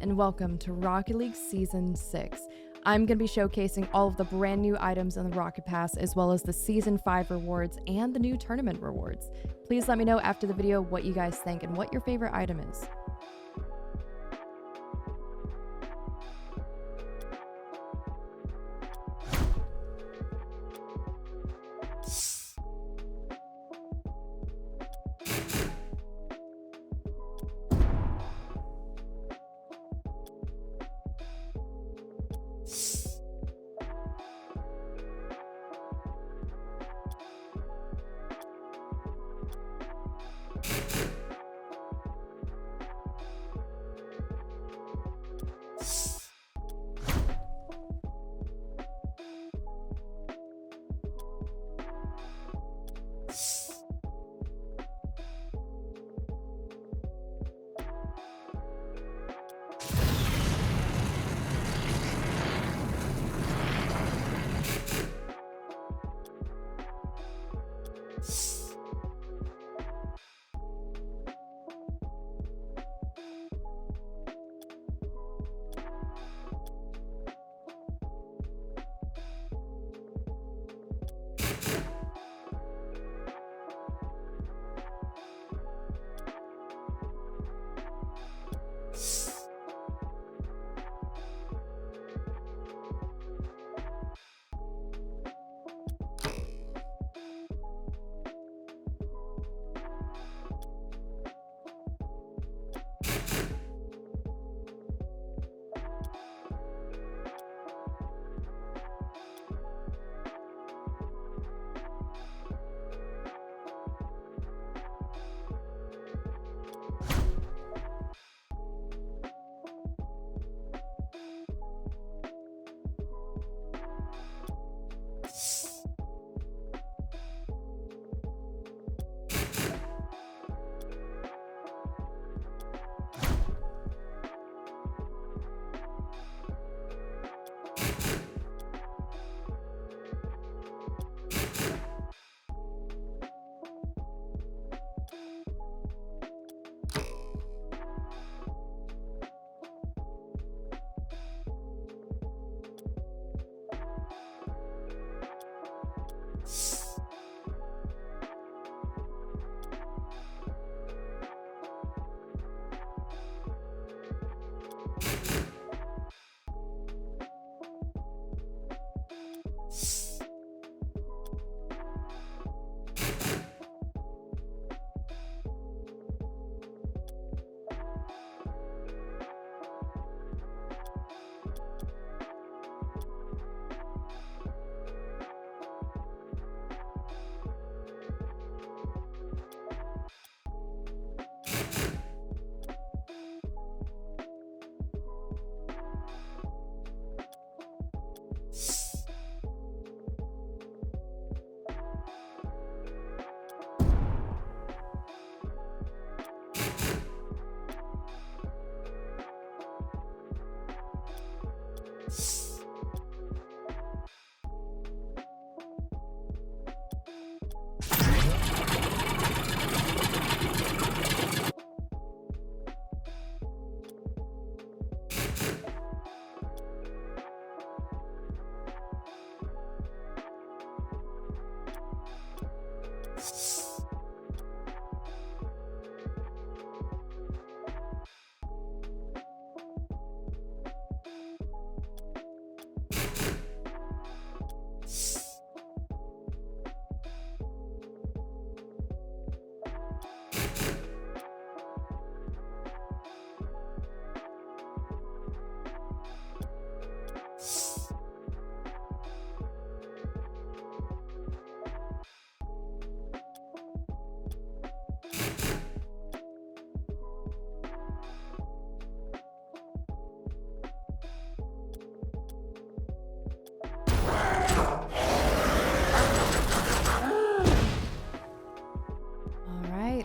and welcome to Rocket League Season 6. I'm going to be showcasing all of the brand new items in the Rocket Pass, as well as the Season 5 rewards and the new tournament rewards. Please let me know after the video what you guys think and what your favorite item is.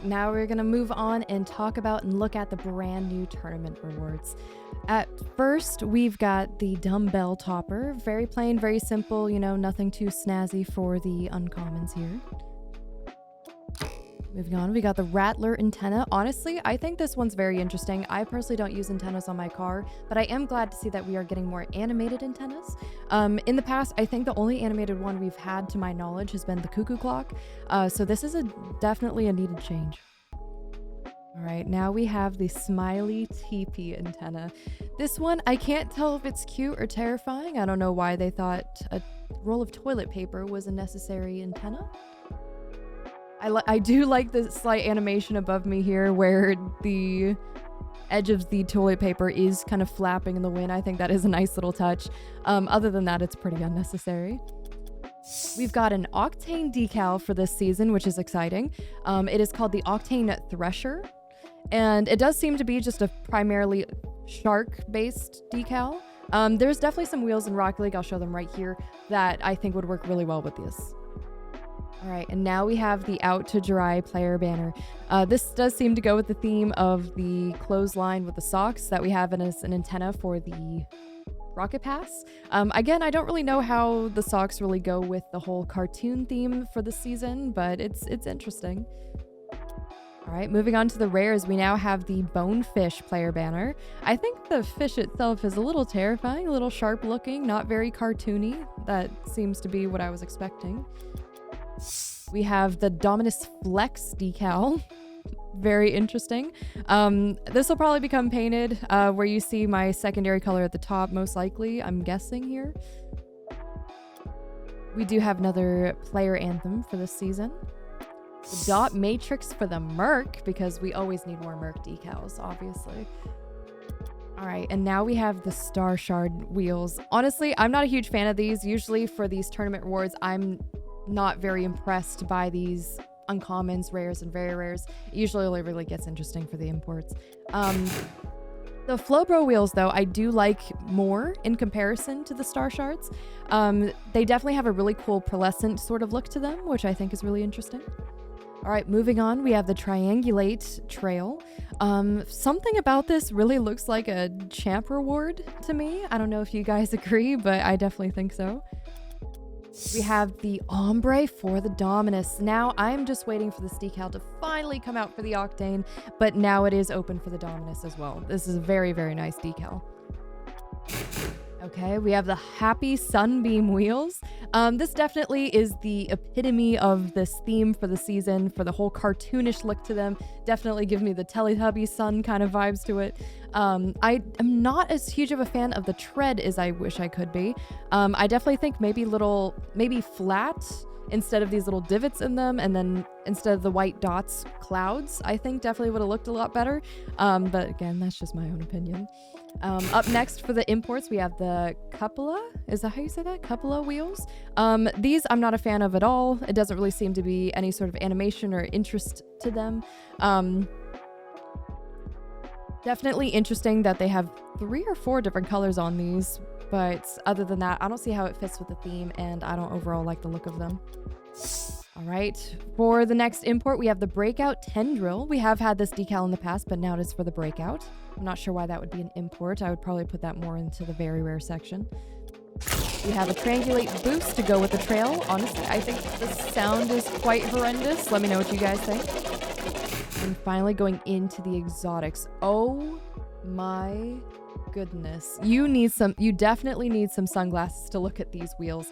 Now we're going to move on and talk about and look at the brand new tournament rewards. At first, we've got the dumbbell topper. Very plain, very simple, you know, nothing too snazzy for the uncommons here. Moving on, we got the Rattler antenna. Honestly, I think this one's very interesting. I personally don't use antennas on my car, but I am glad to see that we are getting more animated antennas. In the past, I think the only animated one we've had to my knowledge has been the cuckoo clock. So this is definitely a needed change. All right, now we have the smiley teepee antenna. This one, I can't tell if it's cute or terrifying. I don't know why they thought a roll of toilet paper was a necessary antenna. I do like the slight animation above me here where the edge of the toilet paper is kind of flapping in the wind. I think that is a nice little touch. Other than that, it's pretty unnecessary. We've got an OCTANE decal for this season, which is exciting. It is called the OCTANE THRESHER, and it does seem to be just a primarily shark-based decal. There's definitely some wheels in Rocket League, I'll show them right here, that I think would work really well with this. All right, and now we have the Out to Dry player banner. This does seem to go with the theme of the clothesline with the socks that we have as an antenna for the Rocket Pass. Again, I don't really know how the socks really go with the whole cartoon theme for the season, but it's interesting. All right, moving on to the rares, we now have the Bonefish player banner. I think the fish itself is a little terrifying, a little sharp looking, not very cartoony. That seems to be what I was expecting. We have the Dominus Flex decal. Very interesting. This will probably become painted where you see my secondary color at the top, most likely, I'm guessing here. We do have another player anthem for this season. The dot matrix for the Merc, because we always need more Merc decals, obviously. All right, and now we have the Star Shard wheels. Honestly, I'm not a huge fan of these. Usually for these tournament rewards, I'm not very impressed by these uncommons, rares, and very rares. It usually only really gets interesting for the imports. The Flowbro wheels, though, I do like more in comparison to the Star Shards. They definitely have a really cool pearlescent sort of look to them, which I think is really interesting. All right, moving on, we have the Triangulate Trail. Something about this really looks like a champ reward to me. I don't know if you guys agree, but I definitely think so. We have the Ombre for the Dominus. Now, I'm just waiting for this decal to finally come out for the OCTANE, but now it is open for the Dominus as well. This is a very, very nice decal. Okay, we have the Happy Sunbeam wheels. This definitely is the epitome of this theme for the season, for the whole cartoonish look to them. Definitely give me the Teletubby sun kind of vibes to it. I am not as huge of a fan of the tread as I wish I could be. I definitely think maybe flat instead of these little divots in them, and then instead of the white dots, clouds, I think definitely would have looked a lot better. But again, that's just my own opinion. Up next for the imports, we have the Cupola. Is that how you say that? Cupola wheels. These I'm not a fan of at all. It doesn't really seem to be any sort of animation or interest to them. Definitely interesting that they have 3 or 4 different colors on these, but other than that, I don't see how it fits with the theme, and I don't overall like the look of them. All right, for the next import, we have the Breakout Tendril. We have had this decal in the past, but now it is for the Breakout. I'm not sure why that would be an import. I would probably put that more into the very rare section. We have a Triangulate Boost to go with the trail. Honestly, I think the sound is quite horrendous. Let me know what you guys think. And finally, going into the exotics. Oh my goodness. You definitely need some sunglasses to look at these wheels.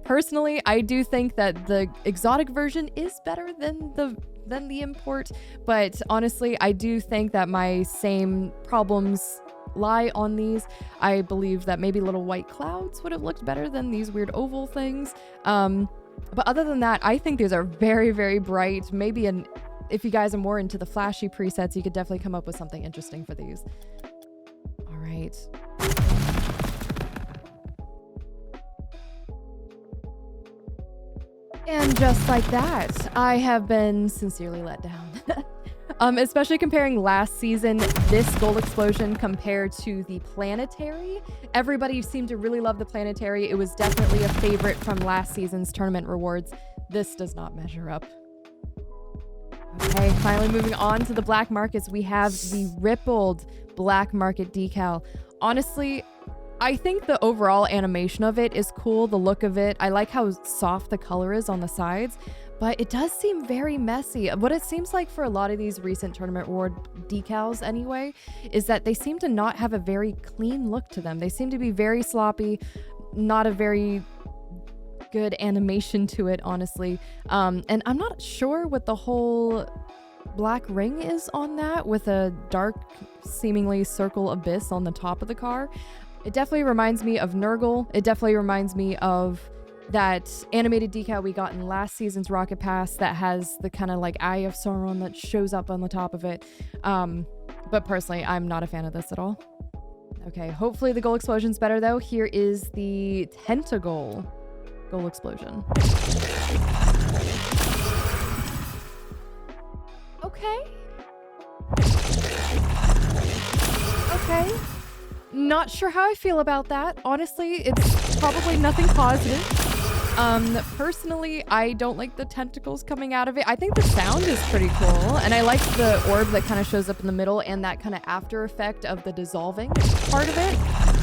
Personally, I do think that the exotic version is better than the import, but honestly, I do think that my same problems lie on these. I believe that maybe little white clouds would have looked better than these weird oval things. But other than that, I think these are very, very bright. Maybe if you guys are more into the flashy presets, you could definitely come up with something interesting for these. All right. And just like that, I have been sincerely let down. Especially comparing last season, this gold explosion compared to the planetary. Everybody seemed to really love the planetary. It was definitely a favorite from last season's tournament rewards. This does not measure up. Okay, finally moving on to the black markets, we have the rippled black market decal. Honestly, I think the overall animation of it is cool, the look of it. I like how soft the color is on the sides, but it does seem very messy. What it seems like for a lot of these recent tournament reward decals anyway, is that they seem to not have a very clean look to them. They seem to be very sloppy, not a very good animation to it, honestly. And I'm not sure what the whole black ring is on that with a dark, seemingly circle abyss on the top of the car. It definitely reminds me of Nurgle. It definitely reminds me of that animated decal we got in last season's Rocket Pass that has the kind of like Eye of Sauron that shows up on the top of it. But personally, I'm not a fan of this at all. Okay, hopefully the goal explosion's better though. Here is the Tentacle goal explosion. Okay. Okay. Not sure how I feel about that. Honestly, it's probably nothing positive. Personally, I don't like the tentacles coming out of it. I think the sound is pretty cool, and I like the orb that kind of shows up in the middle and that kind of after effect of the dissolving part of it.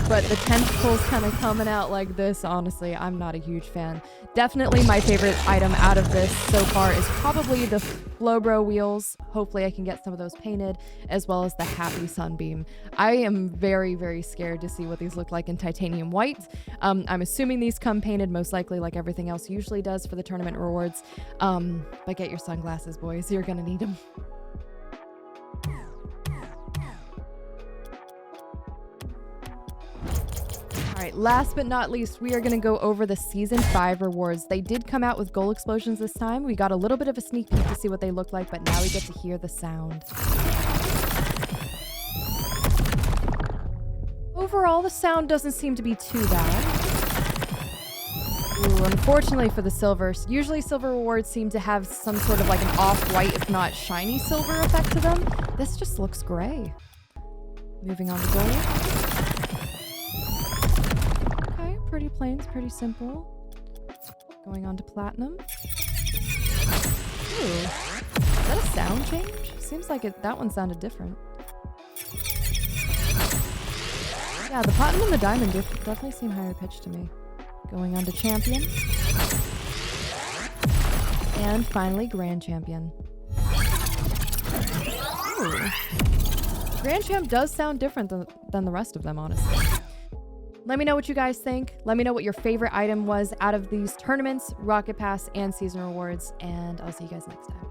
But the tentacles kind of coming out like this, honestly, I'm not a huge fan. Definitely my favorite item out of this so far is probably the Flowbro wheels. Hopefully I can get some of those painted, as well as the Happy Sunbeam. I am very, very scared to see what these look like in titanium white. I'm assuming these come painted, most likely like everything else usually does for the tournament rewards. But get your sunglasses, boys. You're gonna need them. All right, last but not least, we are going to go over the Season 5 rewards. They did come out with goal explosions this time. We got a little bit of a sneak peek to see what they look like, but now we get to hear the sound. Overall, the sound doesn't seem to be too bad. Ooh, unfortunately for the silvers, usually silver rewards seem to have some sort of like an off-white, if not shiny silver effect to them. This just looks gray. Moving on to gold. Pretty plain, pretty simple. Going on to platinum. Ooh, is that a sound change? Seems like that one sounded different. Yeah, the platinum and the diamond definitely seem higher pitched to me. Going on to champion. And finally, grand champion. Ooh. Grand champ does sound different than the rest of them, honestly. Let me know what you guys think. Let me know what your favorite item was out of these tournaments, Rocket Pass, and Season Rewards, and I'll see you guys next time.